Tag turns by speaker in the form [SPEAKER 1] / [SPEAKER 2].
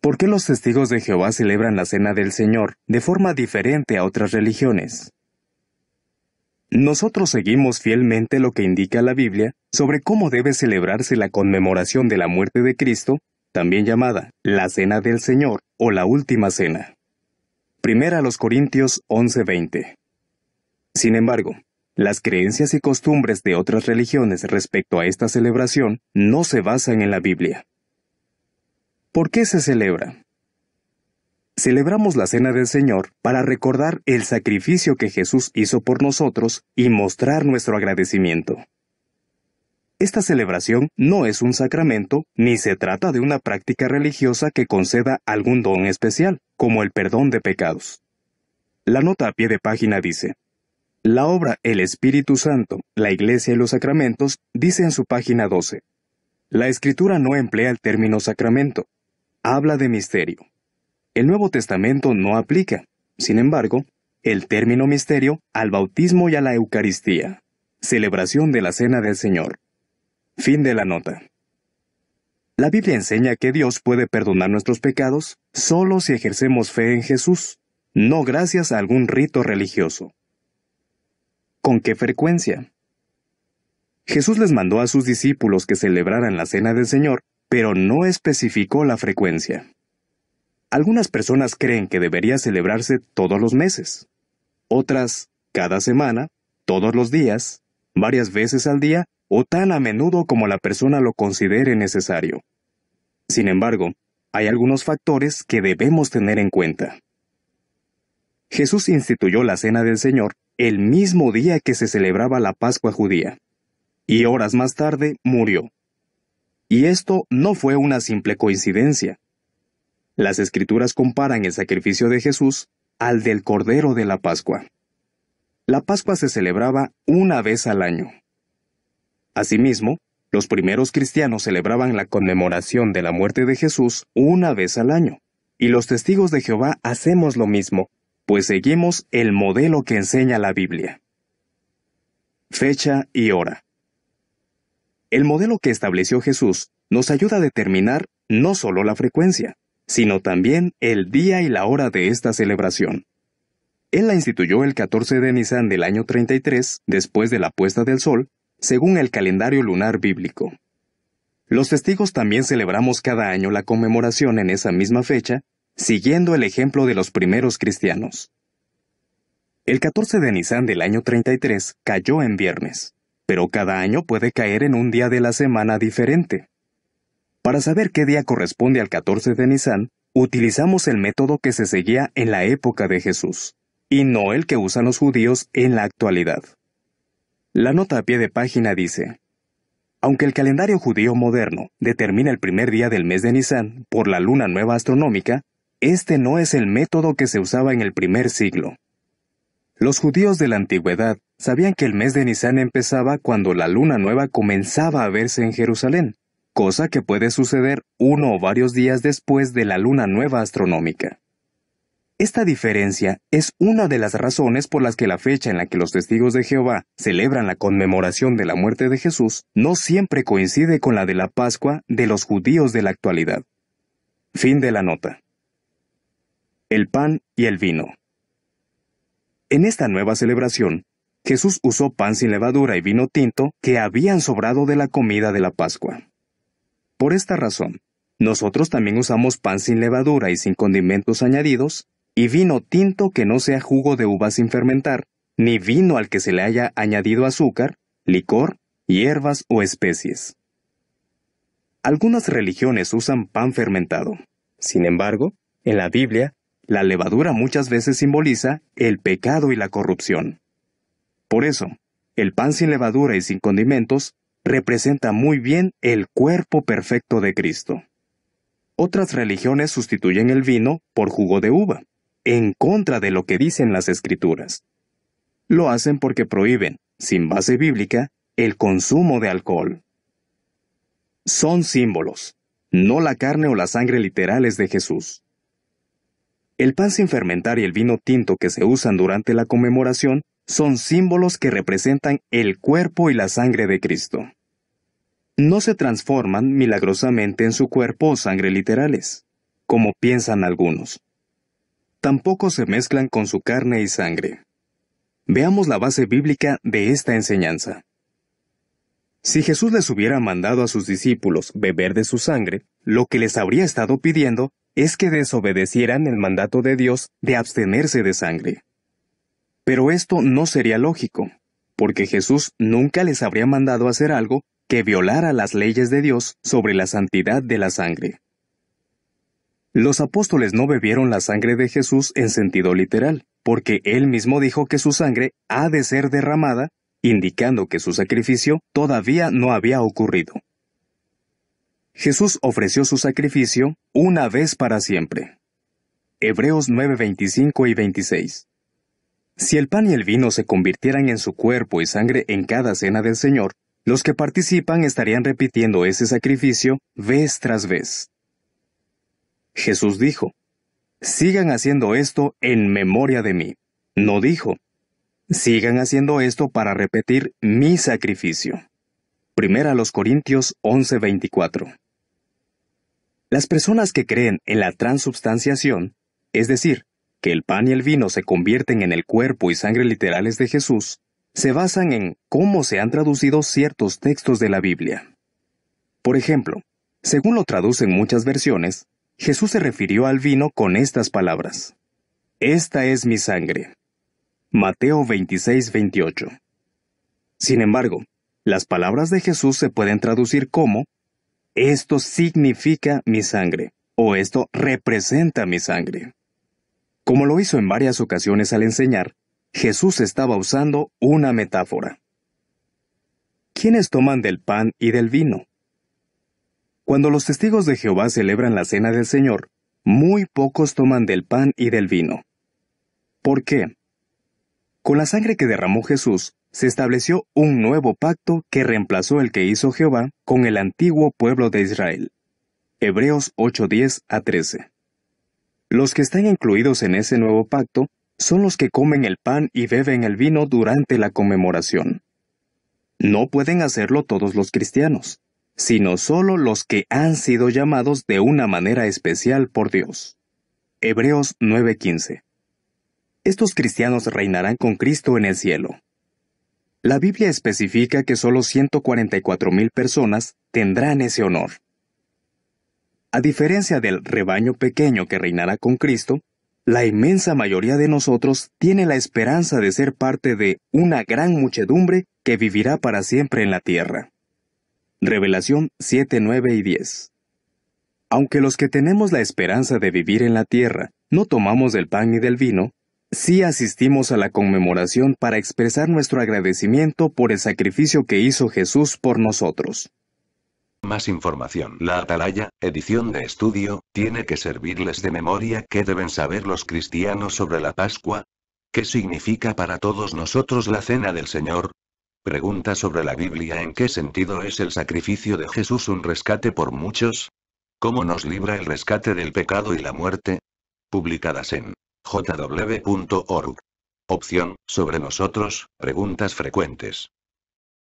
[SPEAKER 1] ¿Por qué los testigos de Jehová celebran la Cena del Señor de forma diferente a otras religiones? Nosotros seguimos fielmente lo que indica la Biblia sobre cómo debe celebrarse la conmemoración de la muerte de Cristo, también llamada la Cena del Señor o la Última Cena. Primera a los Corintios 11:20. Sin embargo, las creencias y costumbres de otras religiones respecto a esta celebración no se basan en la Biblia. ¿Por qué se celebra? Celebramos la Cena del Señor para recordar el sacrificio que Jesús hizo por nosotros y mostrar nuestro agradecimiento. Esta celebración no es un sacramento ni se trata de una práctica religiosa que conceda algún don especial, como el perdón de pecados. La nota a pie de página dice: la obra El Espíritu Santo, la Iglesia y los Sacramentos dice en su página 12: la Escritura no emplea el término sacramento, habla de misterio. El Nuevo Testamento no aplica, sin embargo, el término misterio al bautismo y a la Eucaristía, celebración de la Cena del Señor. Fin de la nota. La Biblia enseña que Dios puede perdonar nuestros pecados solo si ejercemos fe en Jesús, no gracias a algún rito religioso. ¿Con qué frecuencia? Jesús les mandó a sus discípulos que celebraran la Cena del Señor, pero no especificó la frecuencia. Algunas personas creen que debería celebrarse todos los meses. Otras, cada semana, todos los días, varias veces al día o tan a menudo como la persona lo considere necesario. Sin embargo, hay algunos factores que debemos tener en cuenta. Jesús instituyó la Cena del Señor el mismo día que se celebraba la Pascua judía, y horas más tarde murió. Y esto no fue una simple coincidencia. Las Escrituras comparan el sacrificio de Jesús al del Cordero de la Pascua. La Pascua se celebraba una vez al año. Asimismo, los primeros cristianos celebraban la conmemoración de la muerte de Jesús una vez al año, y los testigos de Jehová hacemos lo mismo, pues seguimos el modelo que enseña la Biblia. Fecha y hora. El modelo que estableció Jesús nos ayuda a determinar no solo la frecuencia, sino también el día y la hora de esta celebración. Él la instituyó el 14 de Nisán del año 33, después de la puesta del sol, según el calendario lunar bíblico. Los testigos también celebramos cada año la conmemoración en esa misma fecha, siguiendo el ejemplo de los primeros cristianos. El 14 de Nisán del año 33 cayó en viernes, pero cada año puede caer en un día de la semana diferente. Para saber qué día corresponde al 14 de Nisán, utilizamos el método que se seguía en la época de Jesús, y no el que usan los judíos en la actualidad. La nota a pie de página dice: aunque el calendario judío moderno determina el primer día del mes de Nisán por la luna nueva astronómica, este no es el método que se usaba en el primer siglo. Los judíos de la antigüedad sabían que el mes de Nisán empezaba cuando la luna nueva comenzaba a verse en Jerusalén, cosa que puede suceder uno o varios días después de la luna nueva astronómica. Esta diferencia es una de las razones por las que la fecha en la que los testigos de Jehová celebran la conmemoración de la muerte de Jesús no siempre coincide con la de la Pascua de los judíos de la actualidad. Fin de la nota. El pan y el vino. En esta nueva celebración, Jesús usó pan sin levadura y vino tinto que habían sobrado de la comida de la Pascua. Por esta razón, nosotros también usamos pan sin levadura y sin condimentos añadidos, y vino tinto que no sea jugo de uva sin fermentar, ni vino al que se le haya añadido azúcar, licor, hierbas o especies. Algunas religiones usan pan fermentado. Sin embargo, en la Biblia, la levadura muchas veces simboliza el pecado y la corrupción. Por eso, el pan sin levadura y sin condimentos representa muy bien el cuerpo perfecto de Cristo. Otras religiones sustituyen el vino por jugo de uva, en contra de lo que dicen las Escrituras. Lo hacen porque prohíben, sin base bíblica, el consumo de alcohol. Son símbolos, no la carne o la sangre literales de Jesús. El pan sin fermentar y el vino tinto que se usan durante la conmemoración son símbolos que representan el cuerpo y la sangre de Cristo. No se transforman milagrosamente en su cuerpo o sangre literales. como piensan algunos. Tampoco se mezclan con su carne y sangre. Veamos la base bíblica de esta enseñanza. Si Jesús les hubiera mandado a sus discípulos beber de su sangre, lo que les habría estado pidiendo es que desobedecieran el mandato de Dios de abstenerse de sangre. Pero esto no sería lógico, porque Jesús nunca les habría mandado hacer algo que violara las leyes de Dios sobre la santidad de la sangre. Los apóstoles no bebieron la sangre de Jesús en sentido literal, porque Él mismo dijo que su sangre ha de ser derramada, indicando que su sacrificio todavía no había ocurrido. Jesús ofreció su sacrificio una vez para siempre. Hebreos 9:25 y 26. Si el pan y el vino se convirtieran en su cuerpo y sangre en cada cena del Señor, los que participan estarían repitiendo ese sacrificio vez tras vez. Jesús dijo, sigan haciendo esto en memoria de mí. No dijo, sigan haciendo esto para repetir mi sacrificio. Primera los Corintios 11:24. Las personas que creen en la transubstanciación, es decir, que el pan y el vino se convierten en el cuerpo y sangre literales de Jesús, se basan en cómo se han traducido ciertos textos de la Biblia. Por ejemplo, según lo traducen muchas versiones, Jesús se refirió al vino con estas palabras: Esta es mi sangre. Mateo 26:28. Sin embargo, las palabras de Jesús se pueden traducir como: Esto significa mi sangre, o esto representa mi sangre. Como lo hizo en varias ocasiones al enseñar, Jesús estaba usando una metáfora. ¿Quiénes toman del pan y del vino? Cuando los testigos de Jehová celebran la cena del Señor, muy pocos toman del pan y del vino. ¿Por qué? Con la sangre que derramó Jesús, se estableció un nuevo pacto que reemplazó el que hizo Jehová con el antiguo pueblo de Israel. Hebreos 8:10 a 13. Los que están incluidos en ese nuevo pacto son los que comen el pan y beben el vino durante la conmemoración. No pueden hacerlo todos los cristianos, sino solo los que han sido llamados de una manera especial por Dios. Hebreos 9:15. Estos cristianos reinarán con Cristo en el cielo. La Biblia especifica que solo 144,000 personas tendrán ese honor. A diferencia del rebaño pequeño que reinará con Cristo, la inmensa mayoría de nosotros tiene la esperanza de ser parte de una gran muchedumbre que vivirá para siempre en la tierra. Revelación 7, 9 y 10. Aunque los que tenemos la esperanza de vivir en la tierra no tomamos del pan y del vino, sí asistimos a la conmemoración para expresar nuestro agradecimiento por el sacrificio que hizo Jesús por nosotros.
[SPEAKER 2] Más información. La Atalaya, edición de estudio, tiene que servirles de memoria. ¿Qué deben saber los cristianos sobre la Pascua? ¿Qué significa para todos nosotros la Cena del Señor? Pregunta sobre la Biblia: ¿en qué sentido es el sacrificio de Jesús un rescate por muchos? ¿Cómo nos libra el rescate del pecado y la muerte? Publicadas en jw.org. Opción, sobre nosotros, preguntas frecuentes.